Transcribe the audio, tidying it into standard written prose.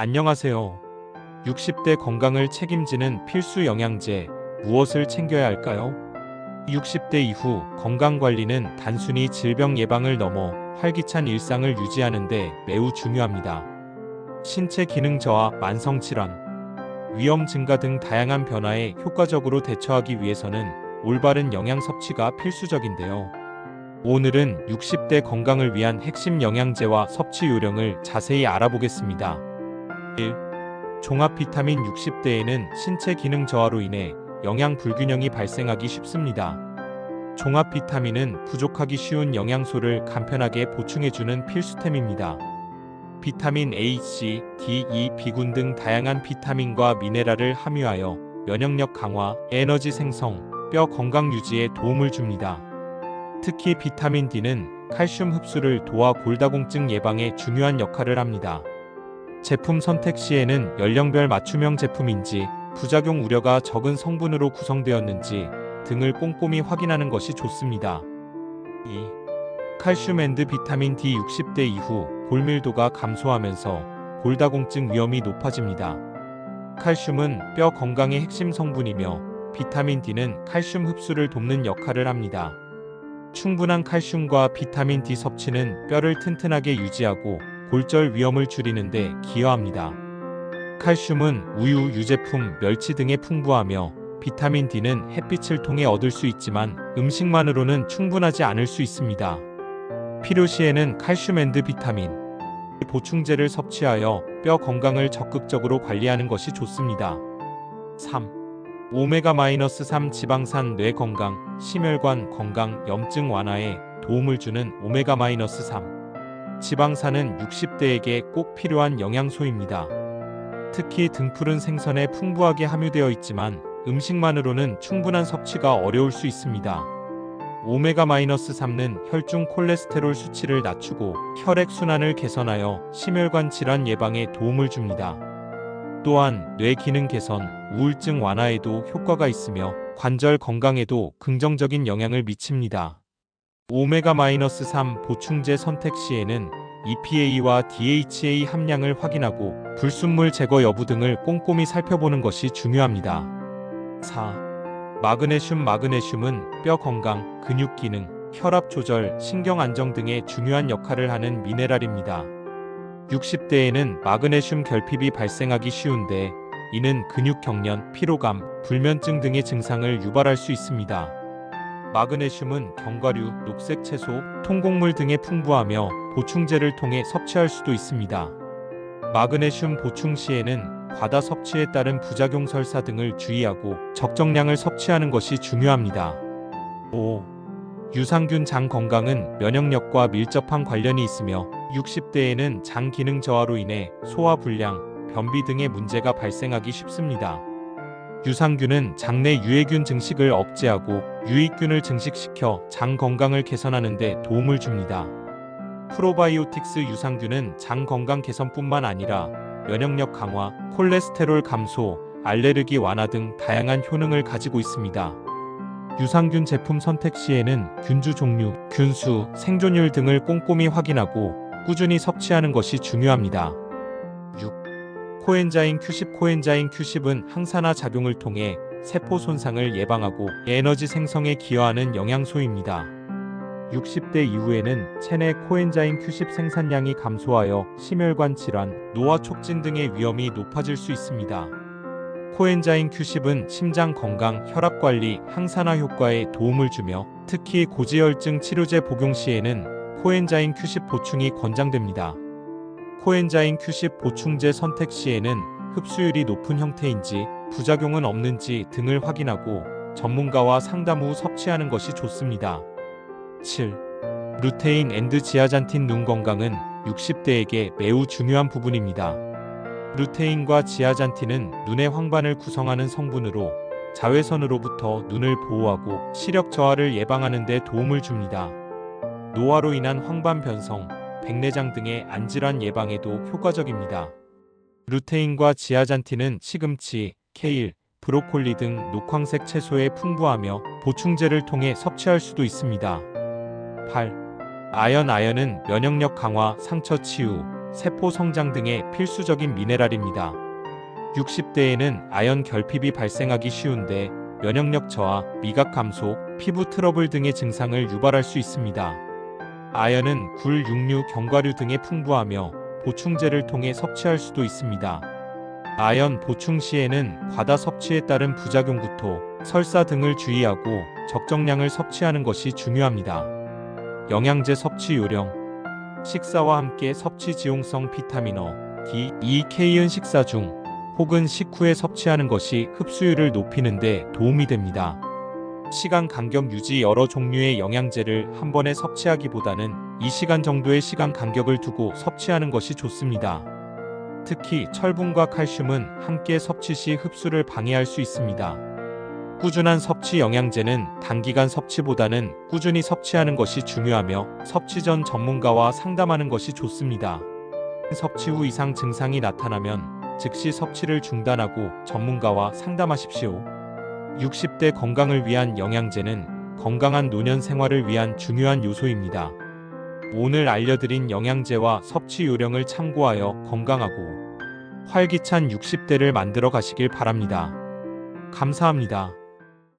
안녕하세요. 60대 건강을 책임지는 필수 영양제, 무엇을 챙겨야 할까요? 60대 이후 건강관리는 단순히 질병 예방을 넘어 활기찬 일상을 유지하는 데 매우 중요합니다. 신체 기능 저하, 만성 질환, 위험 증가 등 다양한 변화에 효과적으로 대처하기 위해서는 올바른 영양 섭취가 필수적인데요. 오늘은 60대 건강을 위한 핵심 영양제와 섭취 요령을 자세히 알아보겠습니다. 1. 종합 비타민. 60대에는 신체 기능 저하로 인해 영양 불균형이 발생하기 쉽습니다. 종합 비타민은 부족하기 쉬운 영양소를 간편하게 보충해주는 필수템입니다. 비타민 A, C, D, E, B군 등 다양한 비타민과 미네랄을 함유하여 면역력 강화, 에너지 생성, 뼈 건강 유지에 도움을 줍니다. 특히 비타민 D는 칼슘 흡수를 도와 골다공증 예방에 중요한 역할을 합니다. 제품 선택 시에는 연령별 맞춤형 제품인지, 부작용 우려가 적은 성분으로 구성되었는지 등을 꼼꼼히 확인하는 것이 좋습니다. 2. 칼슘 앤드 비타민 D. 60대 이후 골밀도가 감소하면서 골다공증 위험이 높아집니다. 칼슘은 뼈 건강의 핵심 성분이며 비타민 D는 칼슘 흡수를 돕는 역할을 합니다. 충분한 칼슘과 비타민 D 섭취는 뼈를 튼튼하게 유지하고 골절 위험을 줄이는 데 기여합니다. 칼슘은 우유, 유제품, 멸치 등에 풍부하며 비타민 D는 햇빛을 통해 얻을 수 있지만 음식만으로는 충분하지 않을 수 있습니다. 필요시에는 칼슘 앤드 비타민 보충제를 섭취하여 뼈 건강을 적극적으로 관리하는 것이 좋습니다. 3. 오메가-3 지방산. 뇌 건강, 심혈관 건강, 염증 완화에 도움을 주는 오메가-3 지방산은 60대에게 꼭 필요한 영양소입니다. 특히 등푸른 생선에 풍부하게 함유되어 있지만 음식만으로는 충분한 섭취가 어려울 수 있습니다. 오메가-3는 혈중 콜레스테롤 수치를 낮추고 혈액순환을 개선하여 심혈관 질환 예방에 도움을 줍니다. 또한 뇌 기능 개선, 우울증 완화에도 효과가 있으며 관절 건강에도 긍정적인 영향을 미칩니다. 오메가-3 보충제 선택 시에는 EPA와 DHA 함량을 확인하고 불순물 제거 여부 등을 꼼꼼히 살펴보는 것이 중요합니다. 4. 마그네슘. 마그네슘은 뼈 건강, 근육 기능, 혈압 조절, 신경 안정 등의 중요한 역할을 하는 미네랄입니다. 60대에는 마그네슘 결핍이 발생하기 쉬운데 이는 근육 경련, 피로감, 불면증 등의 증상을 유발할 수 있습니다. 마그네슘은 견과류, 녹색 채소, 통곡물 등에 풍부하며 보충제를 통해 섭취할 수도 있습니다. 마그네슘 보충 시에는 과다 섭취에 따른 부작용 설사 등을 주의하고 적정량을 섭취하는 것이 중요합니다. 5. 유산균. 장 건강은 면역력과 밀접한 관련이 있으며 60대에는 장 기능 저하로 인해 소화 불량, 변비 등의 문제가 발생하기 쉽습니다. 유산균은 장내 유해균 증식을 억제하고 유익균을 증식시켜 장 건강을 개선하는 데 도움을 줍니다. 프로바이오틱스. 유산균은 장 건강 개선뿐만 아니라 면역력 강화, 콜레스테롤 감소, 알레르기 완화 등 다양한 효능을 가지고 있습니다. 유산균 제품 선택 시에는 균주 종류, 균수, 생존율 등을 꼼꼼히 확인하고 꾸준히 섭취하는 것이 중요합니다. 6. 코엔자임 Q10. 코엔자임 Q10은 항산화 작용을 통해 세포 손상을 예방하고 에너지 생성에 기여하는 영양소입니다. 60대 이후에는 체내 코엔자임 Q10 생산량이 감소하여 심혈관 질환, 노화 촉진 등의 위험이 높아질 수 있습니다. 코엔자임 Q10은 심장 건강, 혈압 관리, 항산화 효과에 도움을 주며 특히 고지혈증 치료제 복용 시에는 코엔자임 Q10 보충이 권장됩니다. 코엔자임 Q10 보충제 선택 시에는 흡수율이 높은 형태인지, 부작용은 없는지 등을 확인하고 전문가와 상담 후 섭취하는 것이 좋습니다. 7. 루테인 앤드 지아잔틴. 눈 건강은 60대에게 매우 중요한 부분입니다. 루테인과 지아잔틴은 눈의 황반을 구성하는 성분으로 자외선으로부터 눈을 보호하고 시력 저하를 예방하는 데 도움을 줍니다. 노화로 인한 황반 변성, 백내장 등의 안질환 예방에도 효과적입니다. 루테인과 지아잔틴은 시금치, 케일, 브로콜리 등 녹황색 채소에 풍부하며 보충제를 통해 섭취할 수도 있습니다. 8. 아연. 아연은 면역력 강화, 상처 치유, 세포 성장 등의 필수적인 미네랄입니다. 60대에는 아연 결핍이 발생하기 쉬운데 면역력 저하, 미각 감소, 피부 트러블 등의 증상을 유발할 수 있습니다. 아연은 굴, 육류, 견과류 등에 풍부하며 보충제를 통해 섭취할 수도 있습니다. 아연 보충 시에는 과다 섭취에 따른 부작용 구토, 설사 등을 주의하고 적정량을 섭취하는 것이 중요합니다. 영양제 섭취 요령. 식사와 함께 섭취 지용성 비타민어, D, E, K은 식사 중 혹은 식후에 섭취하는 것이 흡수율을 높이는 데 도움이 됩니다. 시간 간격 유지. 여러 종류의 영양제를 한 번에 섭취하기보다는 2시간 정도의 시간 간격을 두고 섭취하는 것이 좋습니다. 특히 철분과 칼슘은 함께 섭취 시 흡수를 방해할 수 있습니다. 꾸준한 섭취. 영양제는 단기간 섭취보다는 꾸준히 섭취하는 것이 중요하며 섭취 전 전문가와 상담하는 것이 좋습니다. 섭취 후 이상 증상이 나타나면 즉시 섭취를 중단하고 전문가와 상담하십시오. 60대 건강을 위한 영양제는 건강한 노년 생활을 위한 중요한 요소입니다. 오늘 알려드린 영양제와 섭취 요령을 참고하여 건강하고 활기찬 60대를 만들어 가시길 바랍니다. 감사합니다.